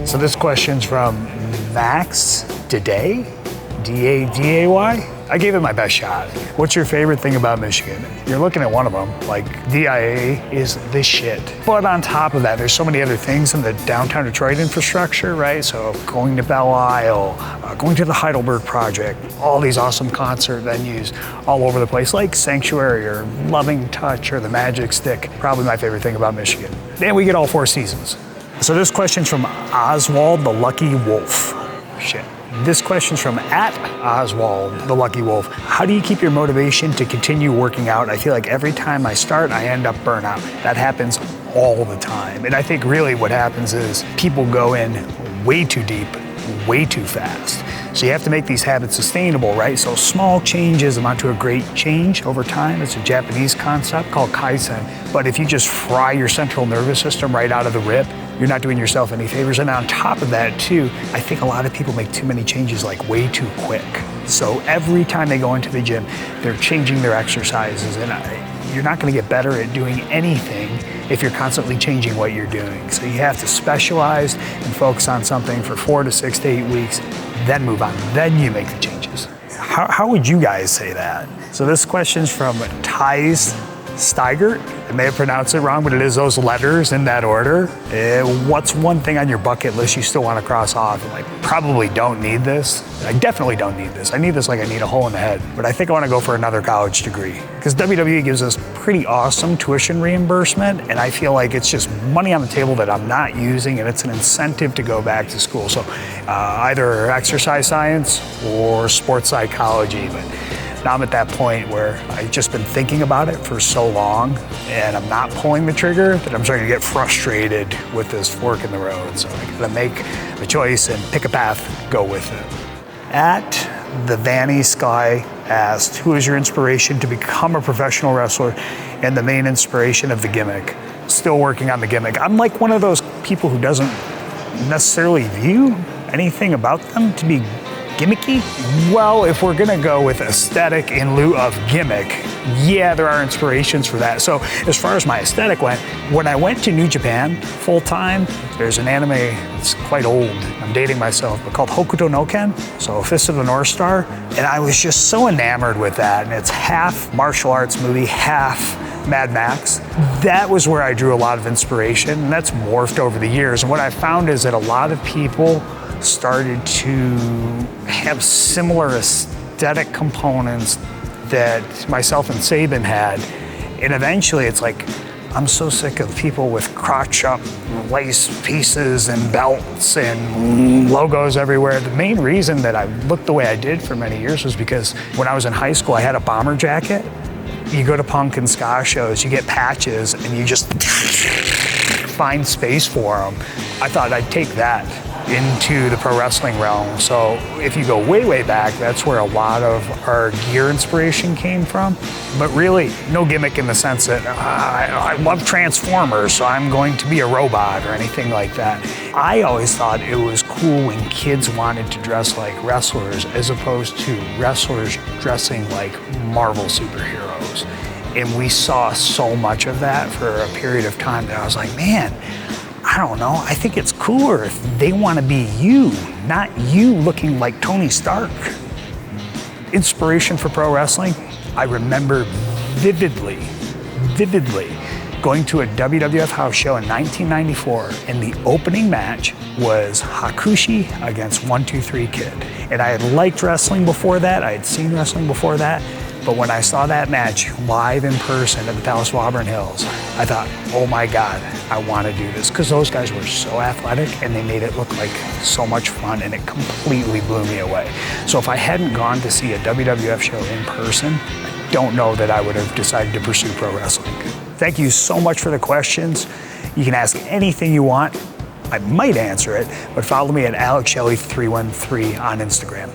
So this question's from Max Day, D-A-D-A-Y. I gave it my best shot. What's your favorite thing about Michigan? You're looking at one of them, like DIA is the shit. But on top of that, there's so many other things in the downtown Detroit infrastructure, right? So going to Belle Isle, going to the Heidelberg Project, all these awesome concert venues all over the place, like Sanctuary or Loving Touch or the Magic Stick. Probably my favorite thing about Michigan. And we get all 4 seasons. So this question's from Oswald the Lucky Wolf. Shit. This question's from @Oswald the Lucky Wolf. How do you keep your motivation to continue working out? I feel like every time I start, I end up burnout. That happens all the time. And I think really what happens is people go in way too deep, way too fast. So you have to make these habits sustainable, right? So small changes amount to a great change over time. It's a Japanese concept called Kaizen. But if you just fry your central nervous system right out of the rip, you're not doing yourself any favors. And on top of that too, I think a lot of people make too many changes like way too quick. So every time they go into the gym, they're changing their exercises, and you're not gonna get better at doing anything if you're constantly changing what you're doing. So you have to specialize and focus on something for 4 to 6 to 8 weeks, then move on, then you make the changes. How would you guys say that? So this question's from Thijs Steigert. I may have pronounced it wrong, but it is those letters in that order. What's one thing on your bucket list you still want to cross off? And probably don't need this. I definitely don't need this. I need this like I need a hole in the head. But I think I want to go for another college degree because WWE gives us pretty awesome tuition reimbursement, and I feel like it's just money on the table that I'm not using, and it's an incentive to go back to school. So either exercise science or sports psychology. But now I'm at that point where I've just been thinking about it for so long and I'm not pulling the trigger that I'm starting to get frustrated with this fork in the road. So I gotta make a choice and pick a path, go with it. The Vanny Sky asked, who is your inspiration to become a professional wrestler and the main inspiration of the gimmick? Still working on the gimmick. I'm like one of those people who doesn't necessarily view anything about them to be gimmicky? Well, if we're gonna go with aesthetic in lieu of gimmick, yeah, there are inspirations for that. So as far as my aesthetic went, when I went to New Japan full time, there's an anime, it's quite old, I'm dating myself, but called Hokuto no Ken, so Fist of the North Star, and I was just so enamored with that, and it's half martial arts movie, half Mad Max. That was where I drew a lot of inspiration, and that's morphed over the years. And what I found is that a lot of people started to have similar aesthetic components that myself and Sabin had. And eventually it's like, I'm so sick of people with crotch up lace pieces and belts and logos everywhere. The main reason that I looked the way I did for many years was because when I was in high school, I had a bomber jacket. You go to punk and ska shows, you get patches and you just find space for them. I thought I'd take that into the pro wrestling realm. So if you go way, way back, that's where a lot of our gear inspiration came from. But really, no gimmick in the sense that I love Transformers, so I'm going to be a robot or anything like that. I always thought it was cool when kids wanted to dress like wrestlers as opposed to wrestlers dressing like Marvel superheroes. And we saw so much of that for a period of time that I was like, man, I don't know, I think it's cooler if they want to be you, not you looking like Tony Stark. Inspiration for pro wrestling, I remember vividly going to a WWF house show in 1994, and the opening match was Hakushi against 1-2-3 Kid. And I had liked wrestling before that, I had seen wrestling before that, but when I saw that match live in person at the Palace of Auburn Hills, I thought, oh my God, I want to do this. Because those guys were so athletic and they made it look like so much fun, and it completely blew me away. So if I hadn't gone to see a WWF show in person, I don't know that I would have decided to pursue pro wrestling. Thank you so much for the questions. You can ask anything you want. I might answer it, but follow me at AlexShelley313 on Instagram.